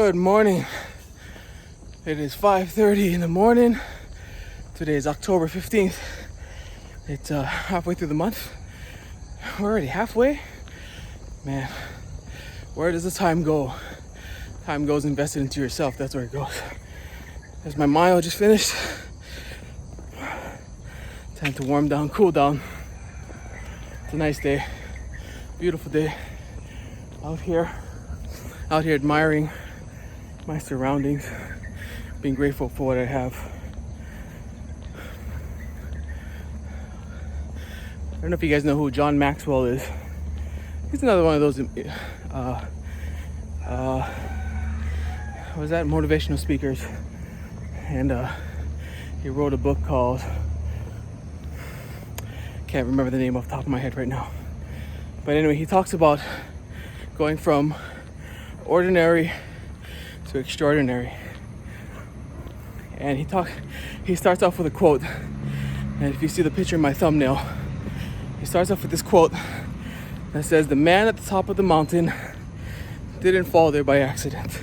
Good morning. It is 5:30 in the morning. Today is October 15th. It's halfway through the month. We're already halfway. Man, where does the time go? Time goes invested into yourself. That's where it goes. As my mile just finished. Time to warm down, cool down. It's a nice day. Beautiful day. Out here admiring my surroundings, being grateful for what I have. I don't know if you guys know who John Maxwell is. He's another one of those motivational speakers, and he wrote a book called, can't remember the name off the top of my head right now, but anyway, he talks about going from ordinary to extraordinary. And he starts off with a quote. And if you see the picture in my thumbnail, he starts off with this quote that says, "The man at the top of the mountain didn't fall there by accident."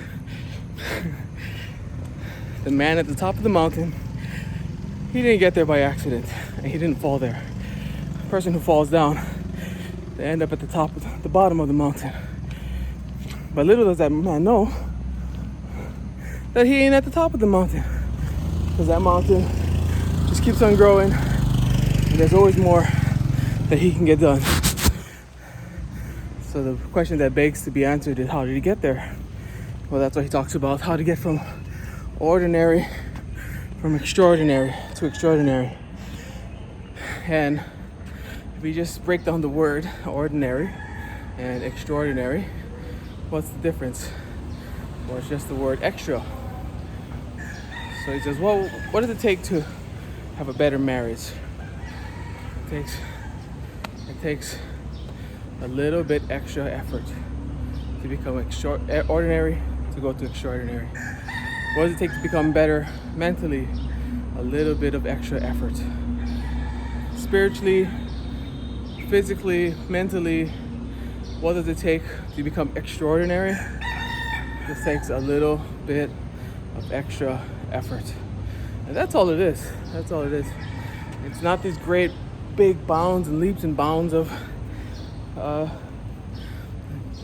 The man at the top of the mountain, he didn't get there by accident, and he didn't fall there. The person who falls down, they end up at the bottom of the mountain. But little does that man know that he ain't at the top of the mountain, because that mountain just keeps on growing, and there's always more that he can get done. So the question that begs to be answered is, how did he get there? Well, that's what he talks about, how to get from extraordinary to extraordinary. And if we just break down the word ordinary and extraordinary, what's the difference? Well, it's just the word extra. So he says, well, what does it take to have a better marriage? It takes a little bit extra effort to become ordinary, to go to extraordinary. What does it take to become better mentally? A little bit of extra effort. Spiritually, physically, mentally, what does it take to become extraordinary? This takes a little bit of extra effort. And that's all it is. That's all it is. It's not these great big bounds and leaps and bounds of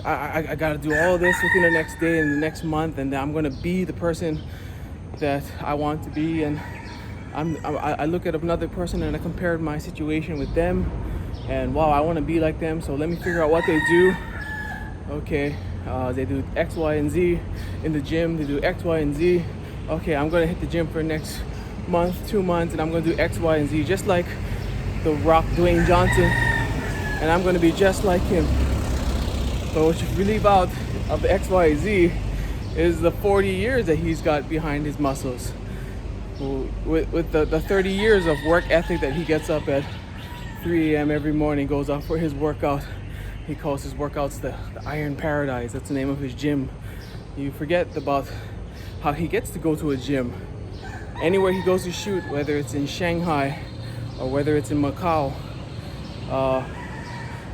I gotta do all of this within the next day and the next month, and I'm gonna be the person that I want to be. And I look at another person and I compared my situation with them, and wow, I want to be like them, so let me figure out what they do. Okay, they do X, Y, and Z in the gym. They do X, Y, and Z. Okay, I'm going to hit the gym for the next month, 2 months, and I'm going to do X, Y, and Z, just like The Rock, Dwayne Johnson, and I'm going to be just like him. But what you leave out of the X, Y, Z is the 40 years that he's got behind his muscles. With the 30 years of work ethic that he gets up at 3 a.m. every morning, goes out for his workout. He calls his workouts the Iron Paradise. That's the name of his gym. You forget about how he gets to go to a gym. Anywhere he goes to shoot, whether it's in Shanghai or whether it's in Macau,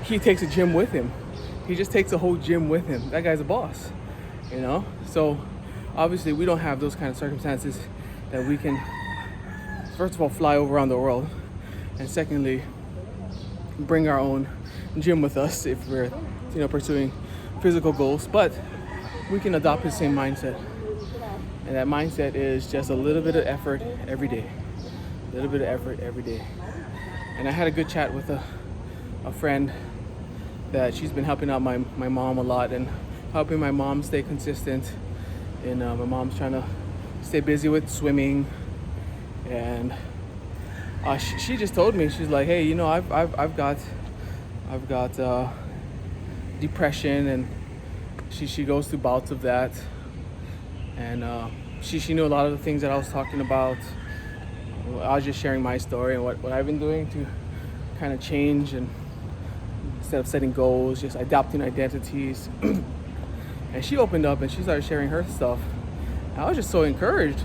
he takes a gym with him. He just takes a whole gym with him. That guy's a boss, you know? So obviously we don't have those kind of circumstances that we can, first of all, fly over around the world, and secondly, bring our own gym with us if we're, pursuing physical goals. But we can adopt the same mindset, and that mindset is just a little bit of effort every day. A little bit of effort every day. And I had a good chat with a friend that she's been helping out my mom a lot and helping my mom stay consistent. And my mom's trying to stay busy with swimming, and she just told me, she's like, hey, I've got depression, and she goes through bouts of that, and she knew a lot of the things that I was talking about. I was just sharing my story and what I've been doing to kind of change, and instead of setting goals, just adopting identities. And she opened up and she started sharing her stuff. I was just so encouraged.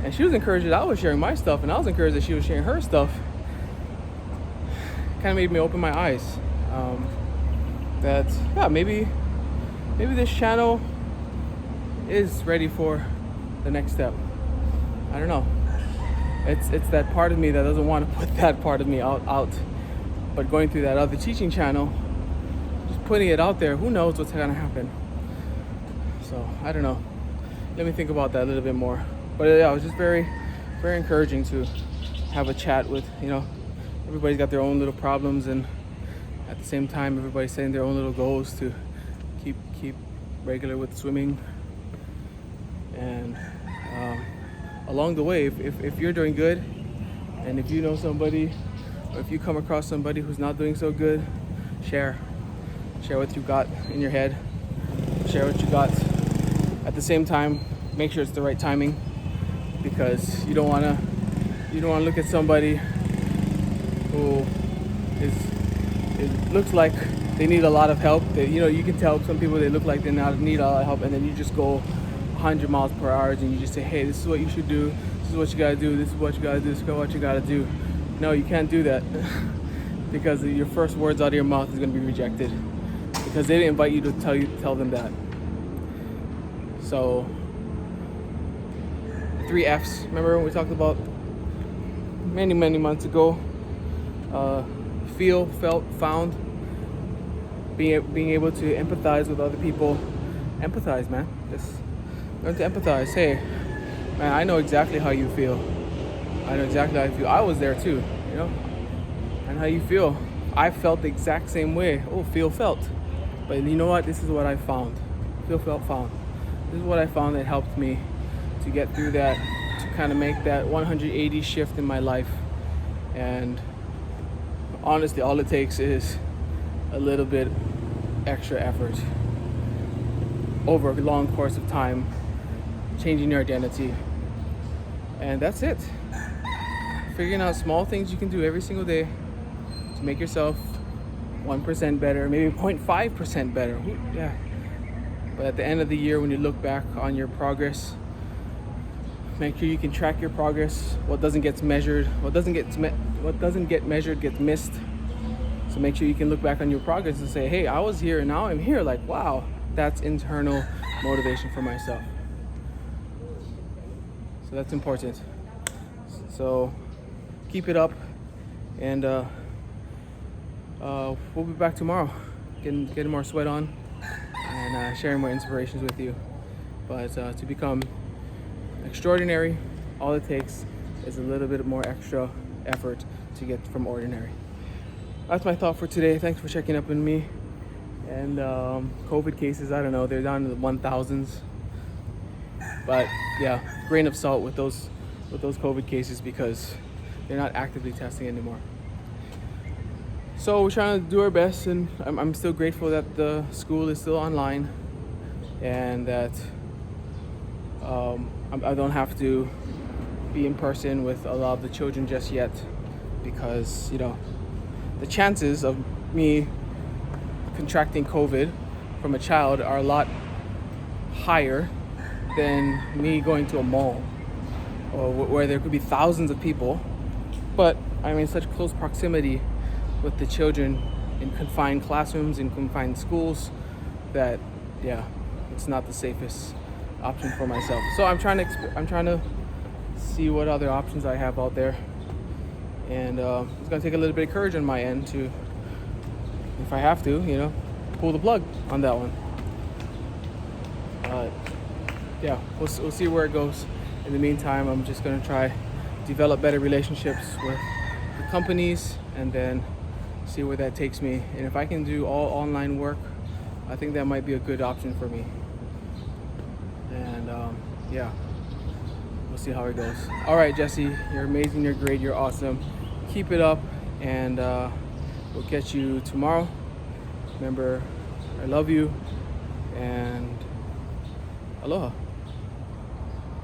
And she was encouraged that I was sharing my stuff, and I was encouraged that she was sharing her stuff. Kind of made me open my eyes. Maybe this channel is ready for the next step. I don't know. It's that part of me that doesn't want to put that part of me out. But going through that other teaching channel, just putting it out there, who knows what's gonna happen. So I don't know. Let me think about that a little bit more. But yeah, it was just very, very encouraging to have a chat with, everybody's got their own little problems, and at the same time everybody's setting their own little goals to keep regular with swimming. And along the way, if you're doing good, and if you know somebody, or if you come across somebody who's not doing so good, share what you got in your head, share what you got. At the same time, make sure it's the right timing, because you don't want to look at somebody who it looks like they need a lot of help. You can tell some people, they look like they need a lot of help, and then you just go 100 miles per hour and you just say, hey, this is what you should do, this is what you gotta do, this is what you gotta do, this is what you gotta do. No, you can't do that because your first words out of your mouth is gonna be rejected, because they didn't invite you to tell them that. So 3 F's, remember we talked about many months ago? Feel, felt, found. Being able to empathize with other people. Empathize, man. Just learn to empathize. Hey, man, I know exactly how you feel. I know exactly how you feel. I was there too, and how you feel. I felt the exact same way. Oh, feel, felt. But you know what? This is what I found. Feel, felt, found. This is what I found that helped me to get through that, to kind of make that 180 shift in my life. And honestly, all it takes is a little bit extra effort over a long course of time, changing your identity. And that's it. Figuring out small things you can do every single day to make yourself 1% better, maybe 0.5% better. Yeah. But at the end of the year, when you look back on your progress, make sure you can track your progress. What doesn't get measured, what doesn't get measured gets missed. So make sure you can look back on your progress and say, hey, I was here and now I'm here. Like, wow, that's internal motivation for myself. So that's important. So keep it up, and we'll be back tomorrow, getting more sweat on, and sharing more inspirations with you. But to become extraordinary, all it takes is a little bit more extra effort to get from ordinary. That's my thought for today. Thanks for checking up on me. And COVID cases, I don't know, they're down in the 1,000s. But yeah, grain of salt with those COVID cases, because they're not actively testing anymore. So we're trying to do our best, and I'm still grateful that the school is still online, and that I don't have to be in person with a lot of the children just yet, because the chances of me contracting COVID from a child are a lot higher than me going to a mall, or where there could be thousands of people, but I'm in such close proximity with the children in confined classrooms, in confined schools, that it's not the safest option for myself. So I'm trying to see what other options I have out there, and it's gonna take a little bit of courage on my end to, if I have to, pull the plug on that one. We'll see where it goes. In the meantime, I'm just gonna try develop better relationships with the companies, and then see where that takes me. And if I can do all online work, I think that might be a good option for me. And we'll see how it goes. All right, Jesse, you're amazing, you're great, you're awesome. Keep it up, and we'll catch you tomorrow. Remember, I love you, and aloha.